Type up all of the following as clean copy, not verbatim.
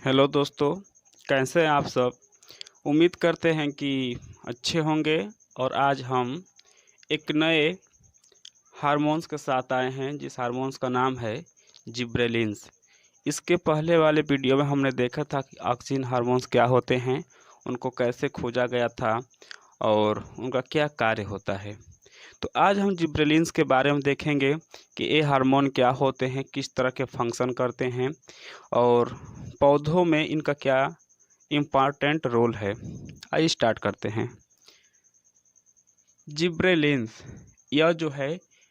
Hello दोस्तों, कैसे हैं आप सब। उम्मीद करते हैं कि अच्छे होंगे। और आज हम एक नए हार्मोन्स के साथ आए हैं, जिस हार्मोन्स का नाम है जिब्रेलिन्स। इसके पहले वाले वीडियो में हमने देखा था कि ऑक्सिन हार्मोन्स क्या होते हैं, उनको कैसे खोजा गया था और उनका क्या कार्य होता है। तो आज हम जिब्रेलिन्स के बारे में देखेंगे कि ये हार्मोन क्या होते हैं, किस तरह के फंक्शन करते हैं और पौधों में इनका क्या इम्पॉर्टेंट रोल है। आइए स्टार्ट करते हैं। जिब्रेलिन्स यह जो है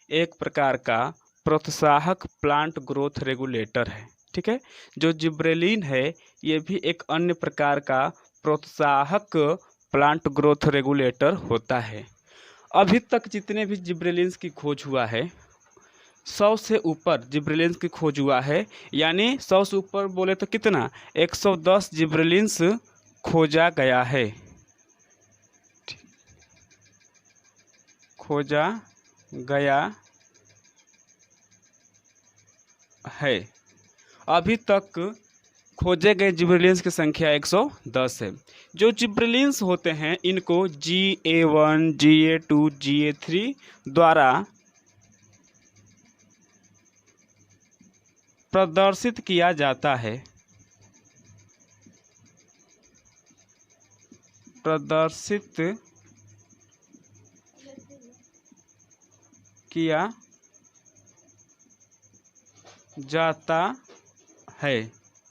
एक प्रकार का प्रोत्साहक प्लांट ग्रोथ रेगुलेटर है। ठीक है, जो जिब्रेलिन है ये भी एक अन्य प्रकार का प्रोत्साहक प्लांट ग्रोथ रेगुलेटर होता है। अभी तक जितने भी जिब्रेलिन्स की खोज हुआ है 100 से ऊपर जिब्रेलिन्स की खोज हुआ है, यानी 100 से ऊपर बोले तो कितना 110 जिब्रेलिन्स खोजा गया है। खोजा गया है। अभी तक खोजे गए जिब्रेलिन्स की संख्या 110 है। जो जिब्रेलिन्स होते हैं इनको GA1, GA2, GA3 द्वारा प्रदर्शित किया जाता है। प्रदर्शित किया जाता है।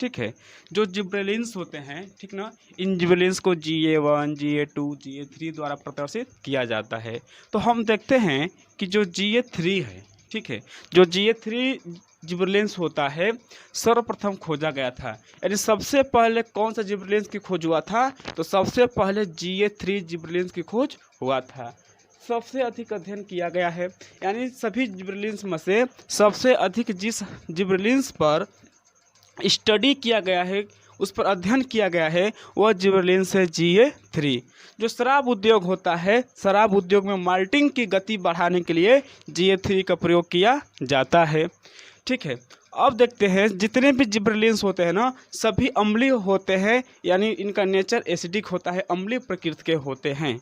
ठीक है, जो जिब्रेलिन्स होते हैं, ठीक ना, इन जिब्रेलिन्स को GA1, GA2, GA3 द्वारा प्रदर्शित किया जाता है। तो हम देखते हैं कि जो GA3 है, ठीक है, जो GA3 जिब्रेलिन्स होता है सर्वप्रथम खोजा गया था। यानी सबसे पहले कौन सा जिब्रेलिन्स की खोज हुआ था, तो सबसे पहले GA3 जिब्रेलिन्स की खोज हुआ था। सबसे अधिक अध्ययन किया गया है, यानी सभी जिब्रेलिन्स में से सबसे अधिक जिस जिब्रेलिन्स पर स्टडी किया गया है, उस पर अध्ययन किया गया है, वह जिब्रेलिन्स है GA3। जो शराब उद्योग होता है, शराब उद्योग में माल्टिंग की गति बढ़ाने के लिए GA3 का प्रयोग किया जाता है। ठीक है, अब देखते हैं जितने भी जिब्रेलिन्स होते हैं ना, सभी अम्लीय होते हैं, यानी इनका नेचर एसिडिक होता है, अम्लीय प्रकृति के होते हैं।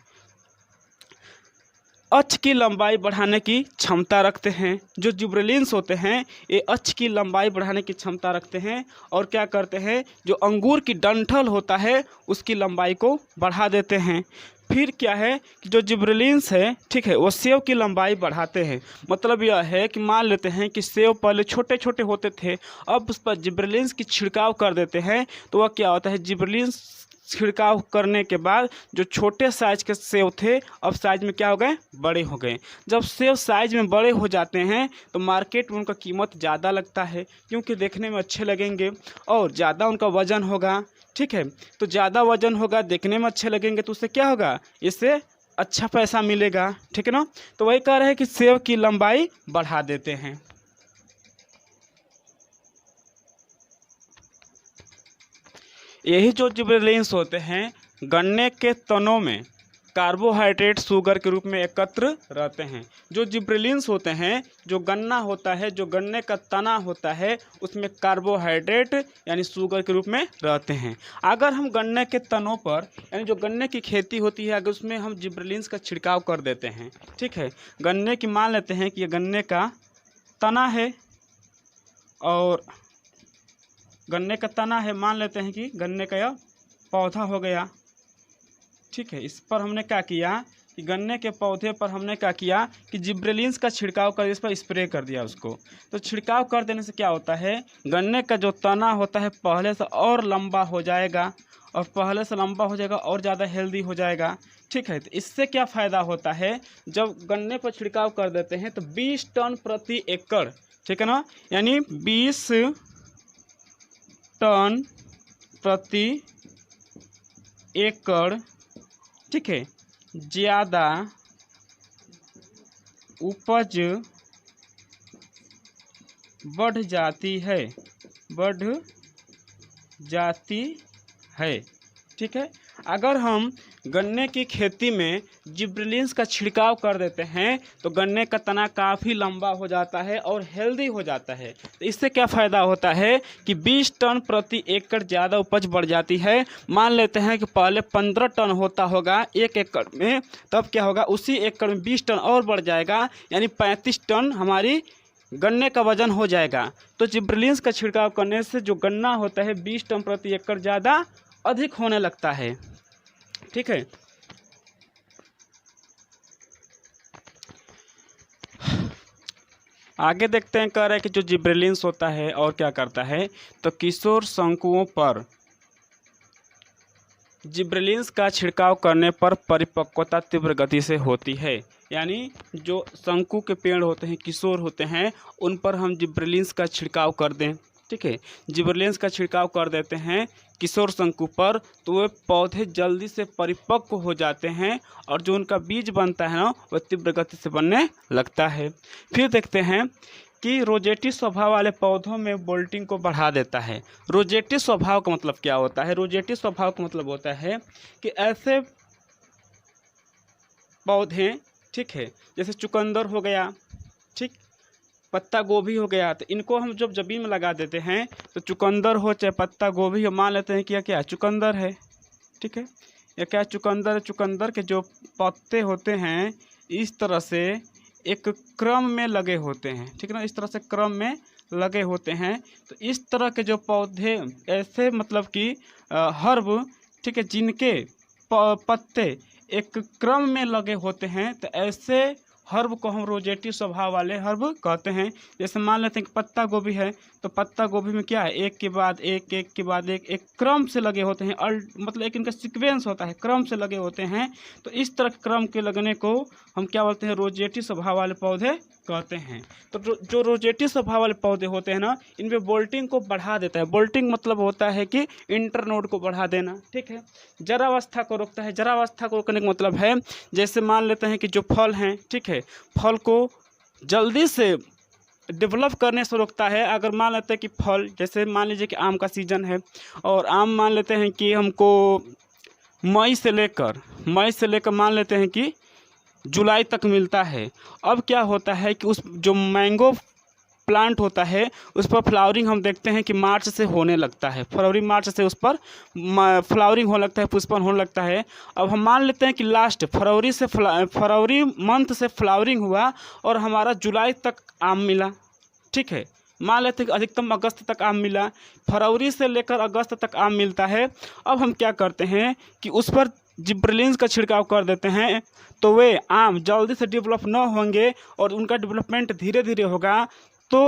अक्ष की लंबाई बढ़ाने की क्षमता रखते हैं। जो जिब्रेलिन्स होते हैं ये अक्ष की लंबाई बढ़ाने की क्षमता रखते हैं और क्या करते हैं, जो अंगूर की डंठल होता है उसकी लंबाई को बढ़ा देते हैं। फिर क्या है कि जो जिब्रेलिन्स है, ठीक है, वो सेव की लंबाई बढ़ाते हैं। मतलब यह है कि मान लेते हैं कि सेव पहले छोटे छोटे होते थे, अब उस पर जिब्रेलिन्स की छिड़काव कर देते हैं, तो वह क्या होता है, जिब्रेलिन्स छिड़काव करने के बाद जो छोटे साइज के सेव थे अब साइज में क्या हो गए, बड़े हो गए। जब सेव साइज में बड़े हो जाते हैं तो मार्केट में उनका कीमत ज़्यादा लगता है, क्योंकि देखने में अच्छे लगेंगे और ज़्यादा उनका वजन होगा। ठीक है, तो ज़्यादा वजन होगा, देखने में अच्छे लगेंगे, तो उससे क्या होगा, इससे अच्छा पैसा मिलेगा। ठीक है ना, तो वही कह रहे हैं कि सेव की लंबाई बढ़ा देते हैं। यही जो जिब्रेलिन्स होते हैं गन्ने के तनों में कार्बोहाइड्रेट शुगर के रूप में एकत्र रहते हैं। जो जिब्रेलिन्स होते हैं, जो गन्ना होता है, जो गन्ने का तना होता है, उसमें कार्बोहाइड्रेट यानी शुगर के रूप में रहते हैं। अगर हम गन्ने के तनों पर, यानी जो गन्ने की खेती होती है, अगर उसमें हम जिब्रेलिन्स का छिड़काव कर देते हैं, ठीक है, गन्ने की मान लेते हैं कि ये गन्ने का तना है और गन्ने का तना है, मान लेते हैं कि गन्ने का यह पौधा हो गया। ठीक है, इस पर हमने क्या किया कि गन्ने के पौधे पर हमने क्या किया कि जिब्रेलिन्स का छिड़काव कर इस पर स्प्रे कर दिया उसको। तो छिड़काव कर देने से क्या होता है, गन्ने का जो तना होता है पहले से और लंबा हो जाएगा, और पहले से लंबा हो जाएगा और ज़्यादा हेल्दी हो जाएगा। ठीक है, तो इससे क्या फ़ायदा होता है, जब गन्ने पर छिड़काव कर देते हैं तो 20 टन प्रति एकड़, ठीक है ना, यानी 20 टन प्रति एकड़, ठीक है, ज़्यादा उपज बढ़ जाती है, बढ़ जाती है। ठीक है, अगर हम गन्ने की खेती में जिब्रेलिन्स का छिड़काव कर देते हैं तो गन्ने का तना काफ़ी लंबा हो जाता है और हेल्दी हो जाता है। तो इससे क्या फ़ायदा होता है कि 20 टन प्रति एकड़ ज़्यादा उपज बढ़ जाती है। मान लेते हैं कि पहले 15 टन होता होगा 1 एकड़ में, तब क्या होगा उसी एकड़ में 20 टन और बढ़ जाएगा, यानी 35 टन हमारी गन्ने का वजन हो जाएगा। तो जिब्रेलिन्स का छिड़काव करने से जो गन्ना होता है 20 टन प्रति एकड़ ज़्यादा अधिक होने लगता है। ठीक है, आगे देखते हैं। कह रहा है कि जो जिब्रेलिन्स होता है और क्या करता है, तो किशोर शंकुओं पर जिब्रेलिन्स का छिड़काव करने पर परिपक्वता तीव्र गति से होती है। यानी जो शंकु के पेड़ होते हैं, किशोर होते हैं, उन पर हम जिब्रेलिन्स का छिड़काव कर दें। ठीक है, जिब्रेलिन्स का छिड़काव कर देते हैं किशोर शंकु पर, तो वे पौधे जल्दी से परिपक्व हो जाते हैं और जो उनका बीज बनता है ना, वह तीव्र गति से बनने लगता है। फिर देखते हैं कि रोजेटी स्वभाव वाले पौधों में बोल्टिंग को बढ़ा देता है। रोजेटी स्वभाव का मतलब क्या होता है? रोजेटी स्वभाव का मतलब होता है कि ऐसे पौधे, ठीक है, जैसे चुकंदर हो गया, ठीक, पत्ता गोभी हो गया, तो इनको हम जब जमीन में लगा देते हैं तो चुकंदर हो चाहे पत्ता गोभी हो, मान लेते हैं कि यह क्या चुकंदर है। ठीक है, यह क्या चुकंदर है। चुकंदर के जो पत्ते होते हैं इस तरह से एक क्रम में लगे होते हैं, ठीक है ना, इस तरह से क्रम में लगे होते हैं। तो इस तरह के जो पौधे ऐसे मतलब कि हर्ब, ठीक है, जिनके पत्ते एक क्रम में लगे होते हैं, तो ऐसे हर्ब को हम रोजेटी स्वभाव वाले हर्ब कहते हैं। जैसे मान लेते हैं कि पत्ता गोभी है, तो पत्ता गोभी में क्या है, एक के बाद एक, एक के बाद एक क्रम से लगे होते हैं। मतलब एक इनका सीक्वेंस होता है, क्रम से लगे होते हैं। तो इस तरह क्रम के लगने को हम क्या बोलते हैं, रोजेटी स्वभाव वाले पौधे कहते हैं। तो जो रोजेटी स्वभाव वाले पौधे होते हैं ना, इनमें बोल्टिंग को बढ़ा देता है। बोल्टिंग मतलब होता है कि इंटरनोड को बढ़ा देना। ठीक है, जरावस्था को रोकता है। जरावस्था को रोकने का मतलब है, जैसे मान लेते हैं कि जो फल हैं, ठीक है, फल को जल्दी से डेवलप करने से रोकता है। अगर मान लेते हैं कि फल, जैसे मान लीजिए कि आम का सीज़न है और आम मान लेते हैं कि हमको मई से लेकर मान लेते हैं कि जुलाई तक मिलता है। अब क्या होता है कि उस जो मैंगो प्लांट होता है उस पर फ्लावरिंग हम देखते हैं कि मार्च से होने लगता है। फरवरी मार्च से उस पर फ्लावरिंग होने लगता है, पुष्पन होने लगता है। अब हम मान लेते हैं कि लास्ट फरवरी मंथ से फ्लावरिंग हुआ और हमारा जुलाई तक आम मिला। ठीक है, मान लेते हैं कि अधिकतम अगस्त तक आम मिला, फरवरी से लेकर अगस्त तक आम मिलता है। अब हम क्या करते हैं कि उस पर जिब्रेलिन्स का छिड़काव कर देते हैं, तो वे आम जल्दी से डेवलप न होंगे और उनका डेवलपमेंट धीरे धीरे होगा। तो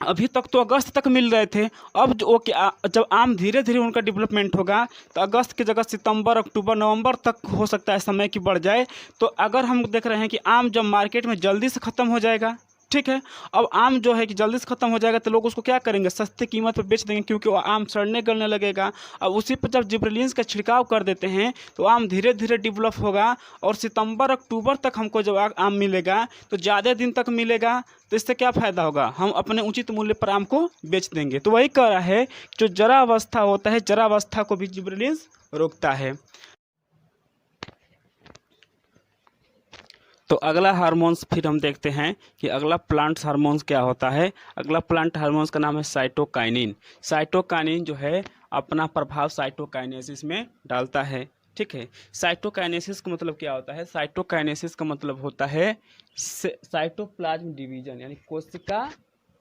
अभी तक तो अगस्त तक मिल रहे थे, अब जो जब आम धीरे धीरे उनका डेवलपमेंट होगा तो अगस्त की जगह सितंबर, अक्टूबर, नवंबर तक हो सकता है समय की बढ़ जाए। तो अगर हम देख रहे हैं कि आम जब मार्केट में जल्दी से ख़त्म हो जाएगा, ठीक है, अब आम जो है कि जल्दी से ख़त्म हो जाएगा, तो लोग उसको क्या करेंगे, सस्ती कीमत पर बेच देंगे, क्योंकि वो आम सड़ने गलने लगेगा। अब उसी पर जब जिब्रेलिन्स का छिड़काव कर देते हैं तो आम धीरे धीरे डेवलप होगा और सितंबर अक्टूबर तक हमको जब आम मिलेगा तो ज़्यादा दिन तक मिलेगा। तो इससे क्या फ़ायदा होगा, हम अपने उचित मूल्य पर आम को बेच देंगे। तो वही कह रहा है, जो जरावस्था होता है, जरावस्था को भी जिब्रेलिन्स रोकता है। तो अगला हार्मोन्स फिर हम देखते हैं कि अगला प्लांट हार्मोन्स क्या होता है। अगला प्लांट हार्मोन्स का नाम है साइटोकाइनिन। साइटोकाइनिन जो है अपना प्रभाव साइटोकाइनेसिस में डालता है। ठीक है, साइटोकाइनेसिस का मतलब क्या होता है? साइटोकाइनेसिस का मतलब होता है साइटोप्लाज्म डिवीजन, यानी कोशिका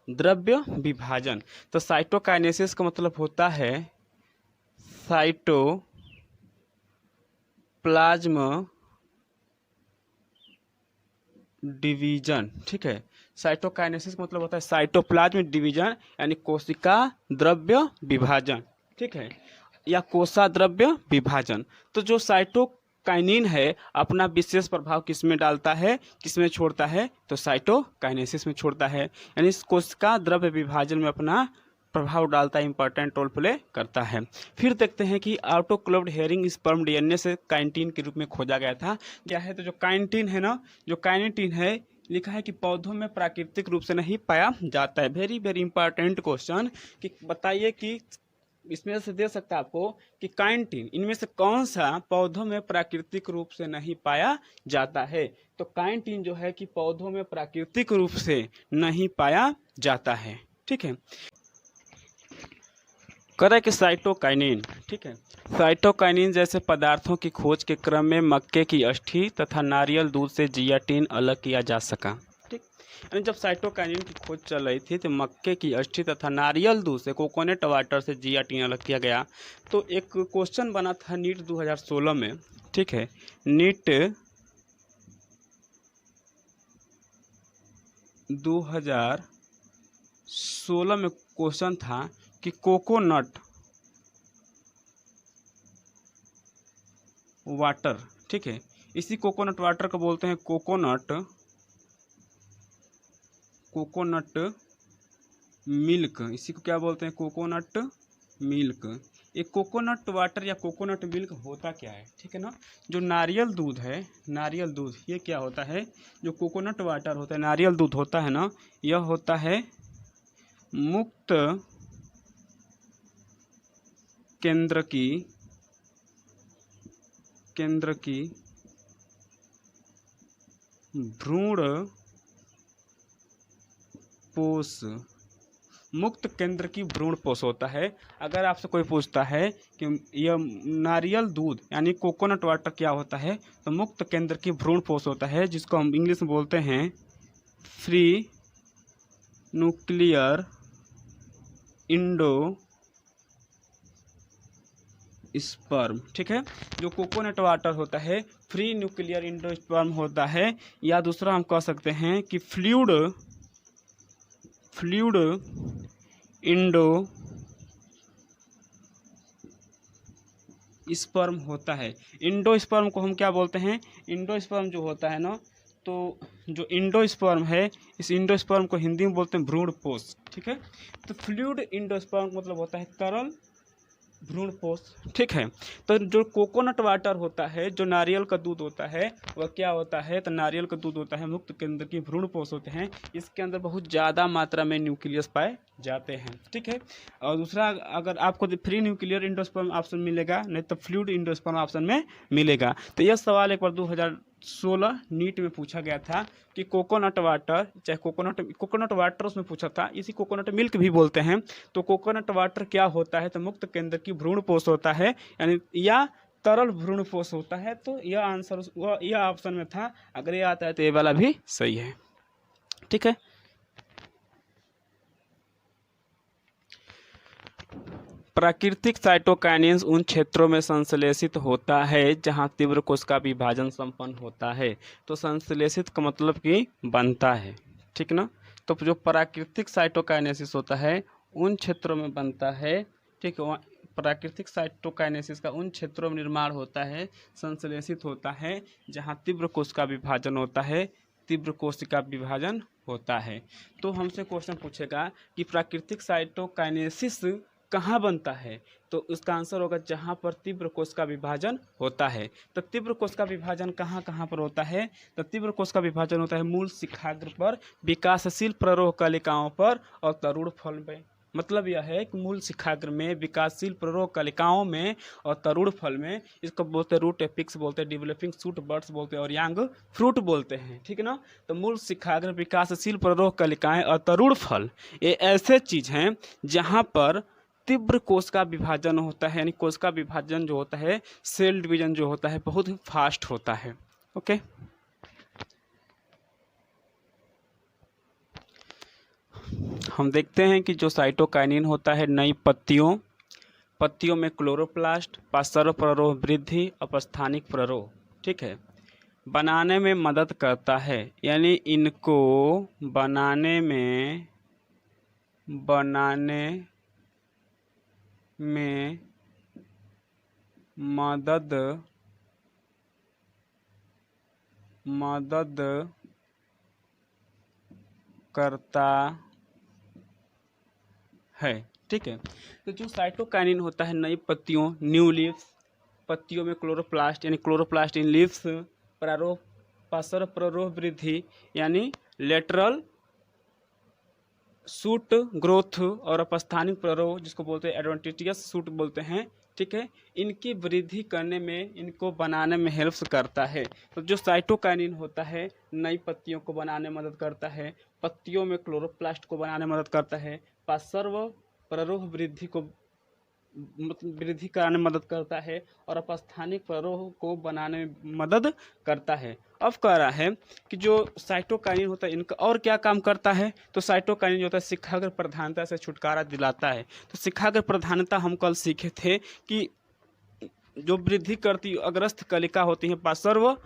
द्रव्य विभाजन। तो साइटोकाइनेसिस का मतलब होता है साइटोप्लाज्म डिवीजन। ठीक है, साइटोकाइनेसिस का मतलब होता है साइटोप्लाज्म डिवीजन, यानी कोशिका द्रव्य विभाजन। ठीक है, या कोशा द्रव्य विभाजन। तो जो साइटोकाइनिन है अपना विशेष प्रभाव किस में डालता है, किस में छोड़ता है? तो साइटोकाइनेसिस में छोड़ता है, यानी कोशिका द्रव्य विभाजन में अपना प्रभाव डालता है, इंपॉर्टेंट रोल प्ले करता है। फिर देखते हैं कि ऑटोक्लेव्ड हेरिंग स्पर्म डीएनए से काइनेटिन के रूप में खोजा गया था। क्या है? तो जो काइनेटिन है ना, जो काइनेटिन है लिखा है कि पौधों में प्राकृतिक रूप से नहीं पाया जाता है। वेरी वेरी इंपॉर्टेंट क्वेश्चन कि बताइए कि इसमें से दे सकता है आपको कि काइटिन इनमें से कौन सा पौधों में प्राकृतिक रूप से नहीं पाया जाता है। तो काइटिन जो है कि पौधों में प्राकृतिक रूप से नहीं पाया जाता है। ठीक है, करें कि साइटोकाइनिन। ठीक है, साइटोकाइनिन जैसे पदार्थों की खोज के क्रम में मक्के की अस्थि तथा नारियल दूध से जियाटिन अलग किया जा सका। ठीक, यानी जब साइटोकाइनिन की खोज चल रही थी तो मक्के की अस्थि तथा नारियल दूध से, कोकोनट वाटर से जियाटिन अलग किया गया। तो एक क्वेश्चन बना था नीट 2016 में। ठीक है, नीट 2016 में क्वेश्चन था कि कोकोनट वाटर, ठीक है, इसी कोकोनट वाटर को बोलते हैं कोकोनट मिल्क। इसी को क्या बोलते हैं? Coconut milk. एक कोकोनट वाटर या कोकोनट मिल्क होता क्या है? ठीक है ना, जो नारियल दूध है, नारियल दूध ये क्या होता है? जो कोकोनट वाटर होता है, नारियल दूध होता है ना, यह होता है मुक्त केंद्र की भ्रूण पोष, मुक्त केंद्र की भ्रूण पोष होता है। अगर आपसे कोई पूछता है कि यह नारियल दूध यानी कोकोनट वाटर क्या होता है, तो मुक्त केंद्र की भ्रूण पोष होता है, जिसको हम इंग्लिश में बोलते हैं फ्री न्यूक्लियर इंडो स्पर्म। ठीक है, जो कोकोनट वाटर होता है फ्री न्यूक्लियर इंडो स्पर्म होता है, या दूसरा हम कह सकते हैं कि फ्लूइड इंडो स्पर्म होता है। इंडो स्पर्म को हम क्या बोलते हैं? इंडो स्पर्म जो होता है ना, तो जो इंडो स्पर्म है, इस इंडो स्पर्म को हिंदी में बोलते हैं भ्रूण पोष। ठीक है, तो फ्लूइड इंडो स्पर्म मतलब होता है तरल भ्रूण पोष। ठीक है, तो जो कोकोनट वाटर होता है, जो नारियल का दूध होता है, वह क्या होता है? तो नारियल का दूध होता है मुक्त केंद्र की भ्रूण पोष होते हैं। इसके अंदर बहुत ज़्यादा मात्रा में न्यूक्लियस पाए जाते हैं। ठीक है, और दूसरा अगर आपको फ्री न्यूक्लियर इंडोस्पर्म ऑप्शन मिलेगा, नहीं तो फ्लूइड इंडोस्पर्म ऑप्शन में मिलेगा। तो यह सवाल एक बार 2016 नीट में पूछा गया था कि कोकोनट वाटर, चाहे कोकोनट वाटर उसमें पूछा था, इसी कोकोनट मिल्क भी बोलते हैं। तो कोकोनट वाटर क्या होता है? तो मुक्त केंद्र की भ्रूण पोष होता है, यानी या तरल भ्रूण पोष होता है। तो यह आंसर यह ऑप्शन में था। अगर ये आता है तो ये वाला भी सही है। ठीक है, प्राकृतिक साइटोकाइनेंस उन क्षेत्रों में संश्लेषित होता है जहां तीव्र कोश का विभाजन संपन्न होता है। तो संश्लेषित का मतलब कि बनता है। ठीक ना, तो जो प्राकृतिक साइटोकाइनेसिस होता है उन क्षेत्रों में बनता है। ठीक है, प्राकृतिक साइटोकाइनेसिस का उन क्षेत्रों में निर्माण होता है, संश्लेषित होता है जहाँ तीव्र कोश का विभाजन होता है, तीव्र कोशिका विभाजन होता है। तो हमसे क्वेश्चन पूछेगा कि प्राकृतिक साइटोकाइनेसिस कहाँ बनता है, तो इसका आंसर होगा जहाँ पर तीव्र कोश का विभाजन होता है। तो तीव्र कोश का विभाजन कहाँ कहाँ पर होता है? तो तीव्र कोश का विभाजन होता है मूल शिखाग्र पर, विकासशील प्ररोह कलिकाओं पर और तरुण फल में। मतलब यह है कि मूल शिखाग्र में, विकासशील प्ररोह कलिकाओं में और तरुण फल में। इसको बोलते हैं रूट एपिक्स बोलते हैं, डेवलपिंग शूट बर्ड्स बोलते हैं और यांग फ्रूट बोलते हैं। ठीक है ना, तो मूल शिखाग्र, विकासशील प्ररोह कलिकाएं और तरुण फल ये ऐसे चीज हैं जहाँ पर तीव्र कोश का विभाजन होता है, यानी कोश का विभाजन जो होता है, सेल डिवीजन जो होता है, बहुत ही फास्ट होता है। ओके, हम देखते हैं कि जो साइटोकाइनिन होता है नई पत्तियों में क्लोरोप्लास्ट, पार्श्व प्ररोह वृद्धि, अपस्थानिक प्ररोह, ठीक है, बनाने में मदद करता है। यानी इनको बनाने में मदद करता है। ठीक है, तो जो साइटोकाइनिन होता है नई पत्तियों, न्यू लीव्स, पत्तियों में क्लोरोप्लास्ट यानी क्लोरोप्लास्ट इन लीव्स, पार्श्व प्ररोह वृद्धि यानी लेटरल सूट ग्रोथ और अपस्थानिक प्ररोह जिसको बोलते हैं एडवेंटिशियस सूट बोलते हैं, ठीक है, इनकी वृद्धि करने में, इनको बनाने में हेल्प करता है। तो जो साइटोकाइनिन होता है नई पत्तियों को बनाने में मदद करता है, पत्तियों में क्लोरोप्लास्ट को बनाने में मदद करता है, पार्श्व प्ररोह वृद्धि को वृद्धि कराने में मदद करता है और अपस्थानिक प्ररोह को बनाने में मदद करता है। अब कह रहा है कि जो साइटोकाइनिन होता है इनका और क्या काम करता है, तो साइटोकाइनिन जो होता है शिखाग्र प्रधानता से छुटकारा दिलाता है। तो शिखाग्र प्रधानता हम कल सीखे थे कि जो वृद्धि करती अग्रस्त कलिका होती है पार्श्व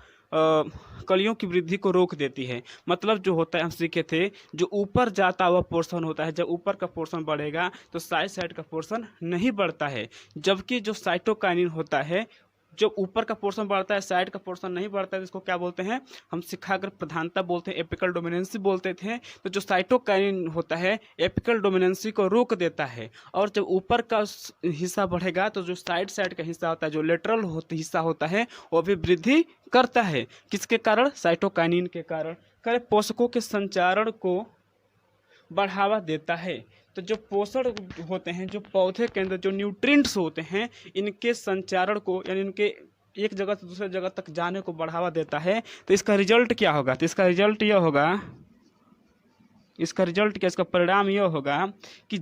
कलियों की वृद्धि को रोक देती है। मतलब जो होता है हम सीखे थे, जो ऊपर जाता हुआ पोर्शन होता है, जब ऊपर का पोर्शन बढ़ेगा तो साइड का पोर्शन नहीं बढ़ता है, जबकि जो साइटोकाइनिन होता है जो ऊपर का पोर्शन बढ़ता है साइड का पोर्शन नहीं बढ़ता है, इसको क्या बोलते हैं हम शिखाग्र प्रधानता बोलते हैं, एपिकल डोमिनेंसी बोलते थे। तो जो साइटोकाइनिन होता है एपिकल डोमिनेंसी को रोक देता है, और जब ऊपर का हिस्सा बढ़ेगा तो जो साइड का हिस्सा होता है, जो लेटरल हिस्सा होता है, वो भी वृद्धि करता है। किसके कारण? साइटोकाइनिन के कारण। करे पोषकों के संचारण को बढ़ावा देता है। तो जो पोषण होते हैं, जो पौधे के अंदर जो न्यूट्रिएंट्स होते हैं, इनके संचारण को यानी इनके एक जगह से दूसरे जगह तक जाने को बढ़ावा देता है। तो इसका रिजल्ट क्या होगा? तो इसका रिजल्ट यह होगा, इसका परिणाम यह होगा कि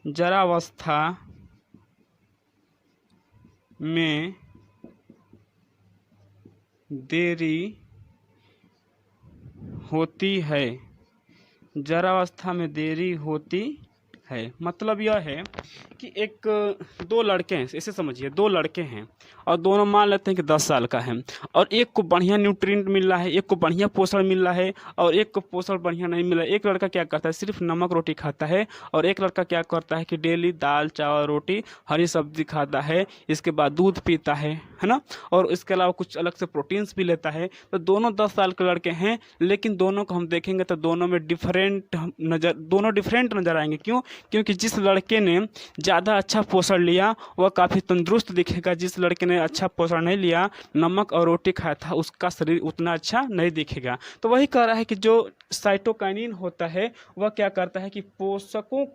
जरावस्था में देरी होती है, जरावस्था में देरी होती है। मतलब यह है कि दो लड़के हैं, इसे समझिए, दो लड़के हैं और दोनों मान लेते हैं कि 10 साल का है, और एक को बढ़िया न्यूट्रिएंट मिल रहा है, एक को बढ़िया पोषण मिल रहा है, और एक को पोषण बढ़िया नहीं मिल रहा है। एक लड़का क्या करता है, सिर्फ नमक रोटी खाता है, और एक लड़का क्या करता है कि डेली दाल चावल रोटी हरी सब्जी खाता है, इसके बाद दूध पीता है ना, और इसके अलावा कुछ अलग से प्रोटीन्स भी लेता है। तो दोनों 10 साल के लड़के हैं, लेकिन दोनों को हम देखेंगे तो दोनों में डिफरेंट नज़र आएंगे। क्यों? क्योंकि जिस लड़के ने ज़्यादा अच्छा पोषण लिया वह काफ़ी तंदुरुस्त दिखेगा, जिस लड़के ने अच्छा पोषण नहीं लिया, नमक और रोटी खाया था, उसका शरीर उतना अच्छा नहीं दिखेगा। तो वही कह रहा है कि जो साइटोकाइनिन होता है वह क्या करता है कि पोषकों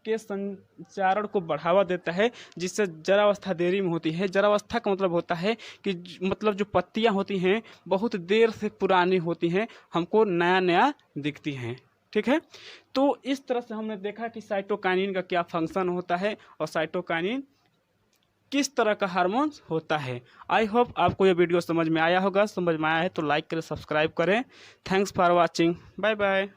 के संचारण को बढ़ावा देता है, जिससे जरावस्था देरी में होती है। जरावस्था का मतलब होता है कि मतलब जो पत्तियां होती हैं बहुत देर से पुरानी होती हैं, हमको नया नया दिखती हैं। ठीक है, तो इस तरह से हमने देखा कि साइटोकाइनिन का क्या फंक्शन होता है और साइटोकाइनिन किस तरह का हार्मोन होता है। आई होप आपको ये वीडियो समझ में आया होगा। समझ में आया है तो लाइक करें, सब्सक्राइब करें। Thanks for watching, bye bye.